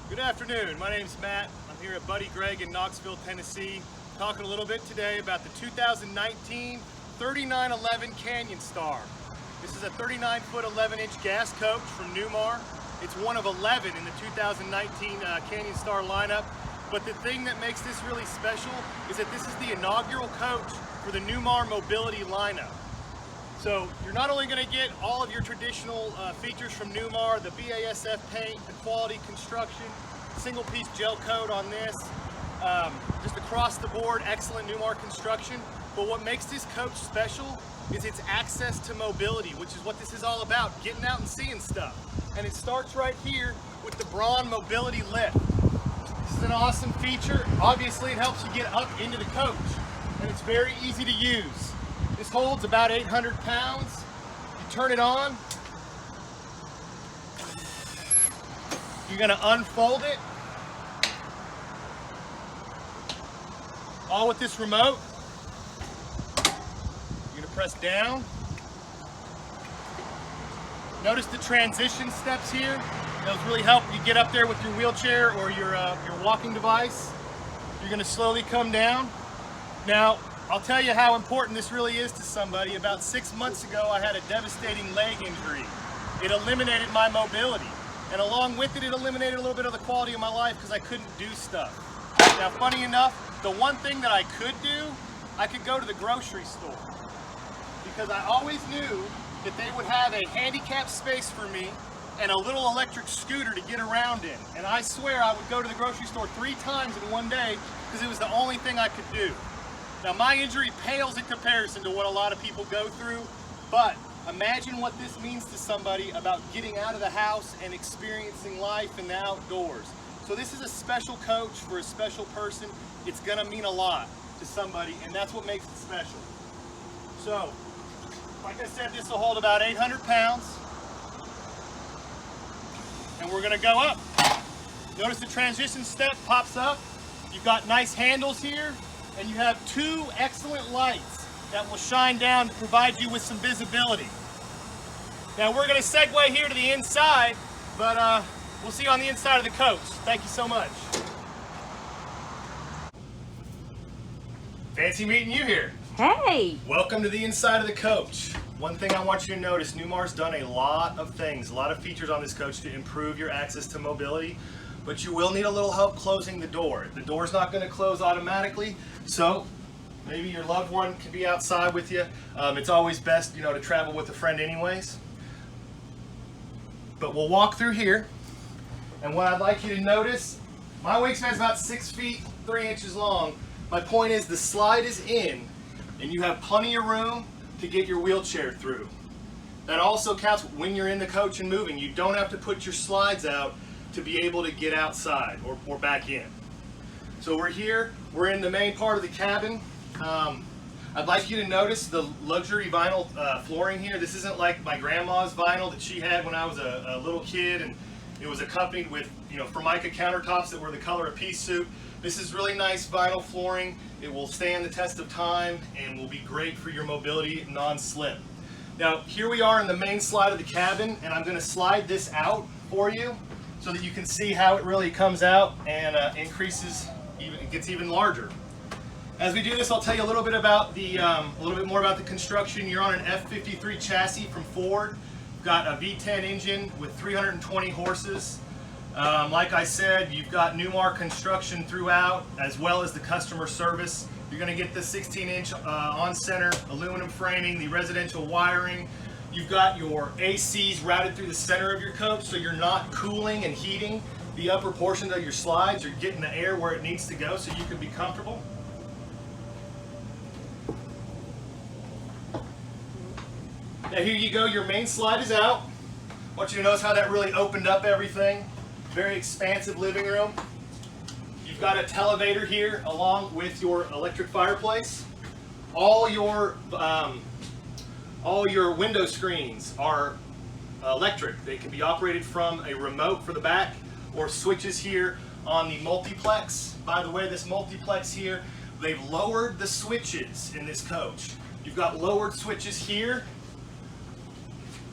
Good afternoon. My name's Matt. I'm here at Buddy Gregg in Knoxville, Tennessee, talking a little bit today about the 2019 3911 Canyon Star. This is a 39-foot 11-inch gas coach from Newmar. It's one of 11 in the 2019 Canyon Star lineup. But the thing that makes this really special is that this is the inaugural coach for the Newmar Mobility lineup. So you're not only going to get all of your traditional features from Newmar, the BASF paint, the quality construction, single piece gel coat on this, just across the board, excellent Newmar construction. But what makes this coach special is its access to mobility, which is what this is all about, getting out and seeing stuff. And it starts right here with the Braun Mobility Lift. This is an awesome feature. Obviously it helps you get up into the coach, and it's very easy to use. This holds about 800 pounds. You turn it on. You're gonna unfold it. All with this remote. You're gonna press down. Notice the transition steps here. Those really help you get up there with your wheelchair or your walking device. You're gonna slowly come down. Now, I'll tell you how important this really is to somebody. About 6 months ago, I had a devastating leg injury. It eliminated my mobility. And along with it, it eliminated a little bit of the quality of my life because I couldn't do stuff. Now, funny enough, the one thing that I could do, I could go to the grocery store. Because I always knew that they would have a handicap space for me and a little electric scooter to get around in. And I swear I would go to the grocery store 3 times in one day because it was the only thing I could do. Now, my injury pales in comparison to what a lot of people go through, but imagine what this means to somebody about getting out of the house and experiencing life in the outdoors. So this is a special coach for a special person. It's gonna mean a lot to somebody, and that's what makes it special. So, like I said, this will hold about 800 pounds, and we're gonna go up. Notice the transition step pops up. You've got nice handles here. And you have 2 excellent lights that will shine down to provide you with some visibility. Now we're going to segue here to the inside, but we'll see you on the inside of the coach. Thank you so much. Fancy meeting you here. Hey! Welcome to the inside of the coach. One thing I want you to notice, Newmar's done a lot of things, a lot of features on this coach to improve your access to mobility. But you will need a little help closing the door. The door's not going to close automatically, so maybe your loved one can be outside with you. It's always best, to travel with a friend anyways. But we'll walk through here, and what I'd like you to notice, my wingspan's about 6 feet 3 inches long. My point is the slide is in, and you have plenty of room to get your wheelchair through. That also counts when you're in the coach and moving. You don't have to put your slides out to be able to get outside or back in. So we're here, we're in the main part of the cabin. I'd like you to notice the luxury vinyl flooring here. This isn't like my grandma's vinyl that she had when I was a little kid, and it was accompanied with Formica countertops that were the color of pea soup. This is really nice vinyl flooring. It will stand the test of time and will be great for your mobility non-slip. Now here we are in the main slide of the cabin, and I'm going to slide this out for you so that you can see how it really comes out and increases, it gets even larger. As we do this, I'll tell you a little bit about more about the construction. You're on an F53 chassis from Ford. You've got a V10 engine with 320 horses. Like I said, you've got Newmar construction throughout, as well as the customer service. You're going to get the 16-inch on-center aluminum framing, the residential wiring. You've got your ACs routed through the center of your coach, so you're not cooling and heating the upper portions of your slides. You're getting the air where it needs to go so you can be comfortable. Now here you go, your main slide is out. I want you to notice how that really opened up everything. Very expansive living room. You've got a televator here along with your electric fireplace. All your window screens are electric. They can be operated from a remote for the back or switches here on the multiplex. By the way, this multiplex here, they've lowered the switches in this coach. You've got lowered switches here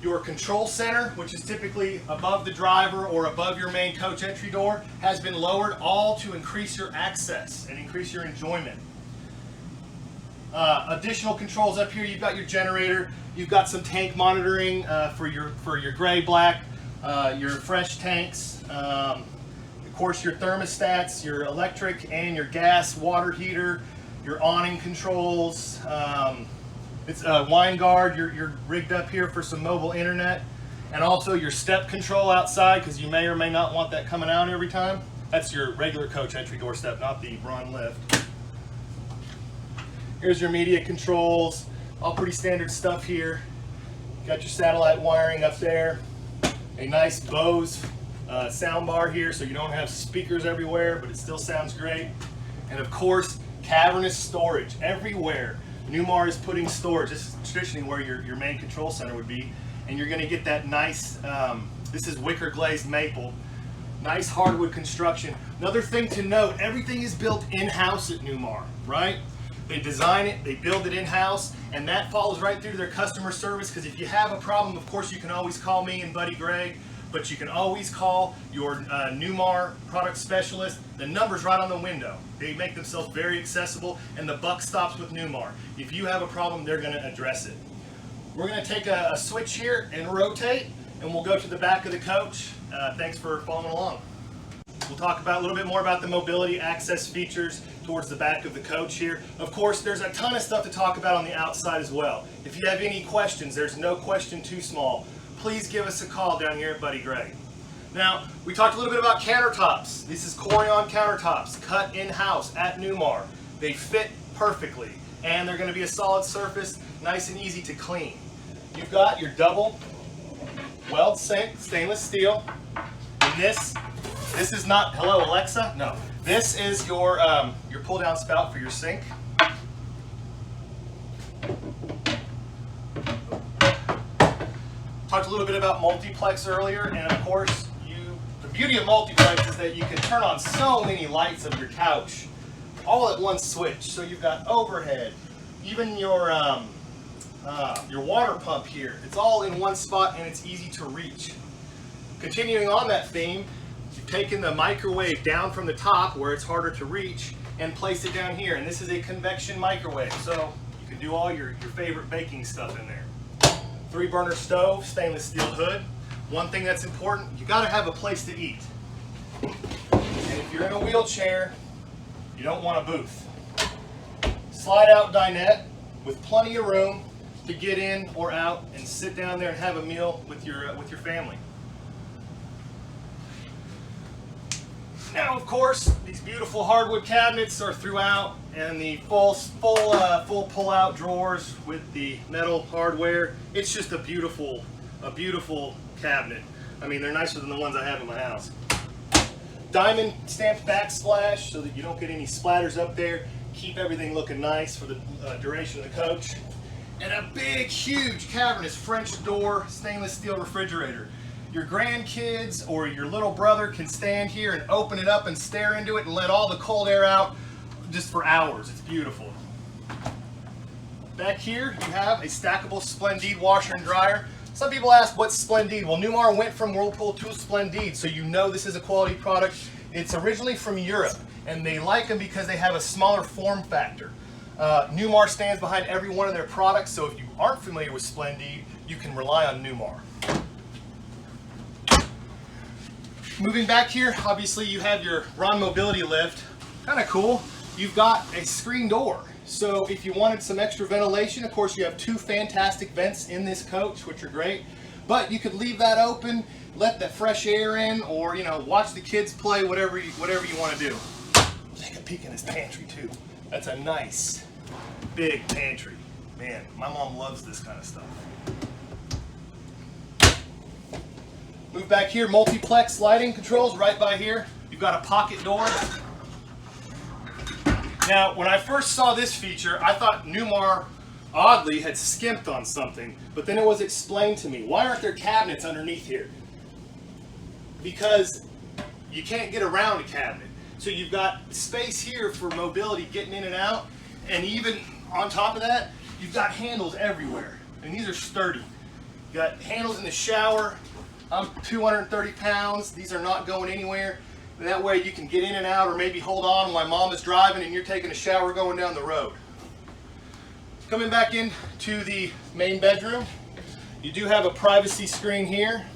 Your control center, which is typically above the driver or above your main coach entry door, has been lowered, all to increase your access and increase your enjoyment. Additional controls up here, you've got your generator, you've got some tank monitoring for your gray, black, your fresh tanks, of course your thermostats, your electric and your gas water heater, your awning controls. It's a wine guard, you're rigged up here for some mobile internet, and also your step control outside, because you may or may not want that coming out every time. That's your regular coach entry door step, not the Braun lift. Here's your media controls, all pretty standard stuff here. Got your satellite wiring up there, a nice Bose sound bar here, so you don't have speakers everywhere, but it still sounds great. And of course, cavernous storage everywhere. Newmar is putting storage. This is traditionally where your main control center would be, and you're going to get that nice, this is wicker glazed maple, nice hardwood construction. Another thing to note, everything is built in-house at Newmar, right? They design it, they build it in-house, and that follows right through their customer service, because if you have a problem, of course, you can always call me and buddy Gregg, but you can always call your Newmar product specialist. The number's right on the window. They make themselves very accessible, and the buck stops with Newmar. If you have a problem, they're going to address it. We're going to take a switch here and rotate, and we'll go to the back of the coach. Thanks for following along. We'll talk about a little bit more about the mobility access features towards the back of the coach here. Of course, there's a ton of stuff to talk about on the outside as well. If you have any questions, there's no question too small. Please give us a call down here at Buddy Gregg. Now, we talked a little bit about countertops. This is Corian countertops, cut in-house at Newmar. They fit perfectly, and they're going to be a solid surface, nice and easy to clean. You've got your double weld sink, stainless steel. And this is not, hello Alexa? No. This is your pull-down spout for your sink. Talked a little bit about multiplex earlier, and of course, the beauty of multiplex is that you can turn on so many lights of your couch all at one switch. So you've got overhead, even your water pump here. It's all in one spot, and it's easy to reach. Continuing on that theme, you've taken the microwave down from the top where it's harder to reach and place it down here. And this is a convection microwave, so you can do all your favorite baking stuff in there. 3-burner stove, stainless steel hood. One thing that's important, you got to have a place to eat. And if you're in a wheelchair, you don't want a booth. Slide out dinette with plenty of room to get in or out and sit down there and have a meal with your family. Now, of course, these beautiful hardwood cabinets are throughout, and the full pull-out drawers with the metal hardware. It's just a beautiful cabinet. I mean, they're nicer than the ones I have in my house. Diamond stamped backsplash so that you don't get any splatters up there. Keep everything looking nice for the duration of the coach. And a big, huge, cavernous French door stainless steel refrigerator. Your grandkids or your little brother can stand here and open it up and stare into it and let all the cold air out just for hours. It's beautiful. Back here you have a stackable Splendide washer and dryer. Some people ask, what's Splendide? Well, Newmar went from Whirlpool to Splendide, so you know this is a quality product. It's originally from Europe, and they like them because they have a smaller form factor. Newmar stands behind every one of their products, so if you aren't familiar with Splendide, you can rely on Newmar. Moving back here, obviously you have your Braun mobility lift. Kind of cool. You've got a screen door. So if you wanted some extra ventilation, of course you have 2 fantastic vents in this coach, which are great. But you could leave that open, let the fresh air in, or watch the kids play, whatever you want to do. Take a peek in this pantry too. That's a nice, big pantry. Man, my mom loves this kind of stuff. Move back here, multiplex lighting controls right by here. You've got a pocket door. Now, when I first saw this feature, I thought Newmar, oddly, had skimped on something, but then it was explained to me. Why aren't there cabinets underneath here? Because you can't get around a cabinet. So you've got space here for mobility, getting in and out, and even on top of that, you've got handles everywhere. And these are sturdy. You got handles in the shower. I'm 230 pounds. These are not going anywhere. And that way you can get in and out, or maybe hold on while mom is driving and you're taking a shower going down the road. Coming back into the main bedroom, you do have a privacy screen here.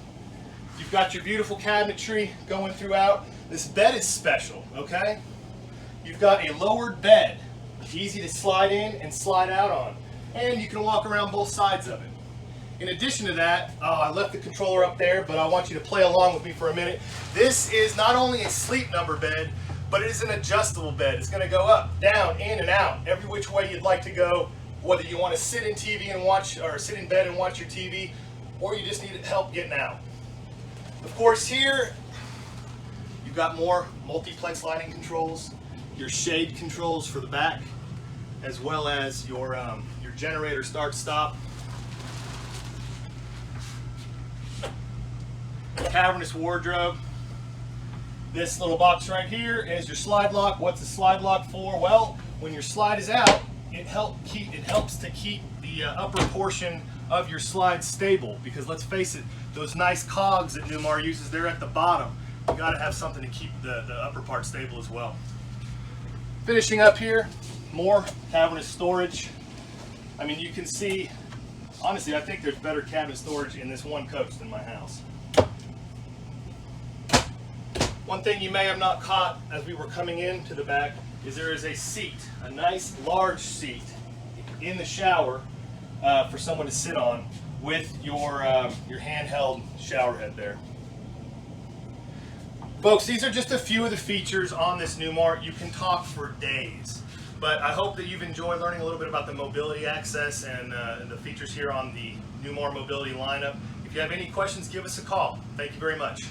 You've got your beautiful cabinetry going throughout. This bed is special, okay? You've got a lowered bed, easy to slide in and slide out on. And you can walk around both sides of it. In addition to that, I left the controller up there, but I want you to play along with me for a minute. This is not only a sleep number bed, but it is an adjustable bed. It's going to go up, down, in, and out, every which way you'd like to go, whether you want to sit in TV and watch, or sit in bed and watch your TV, or you just need help getting out. Of course, here you've got more multiplex lighting controls, your shade controls for the back, as well as your generator start-stop. Cavernous wardrobe. This little box right here is your slide lock. What's the slide lock for? Well, when your slide is out, it helps to keep the upper portion of your slide stable, because let's face it, those nice cogs that Newmar uses, they're at the bottom. You got to have something to keep the upper part stable as well. Finishing up here, more cavernous storage. I mean, you can see, honestly, I think there's better cabinet storage in this one coach than my house. One thing you may have not caught as we were coming into the back is there is a seat, a nice large seat in the shower for someone to sit on with your handheld shower head there. Folks, these are just a few of the features on this Newmar. You can talk for days, but I hope that you've enjoyed learning a little bit about the mobility access and the features here on the Newmar mobility lineup. If you have any questions, give us a call. Thank you very much.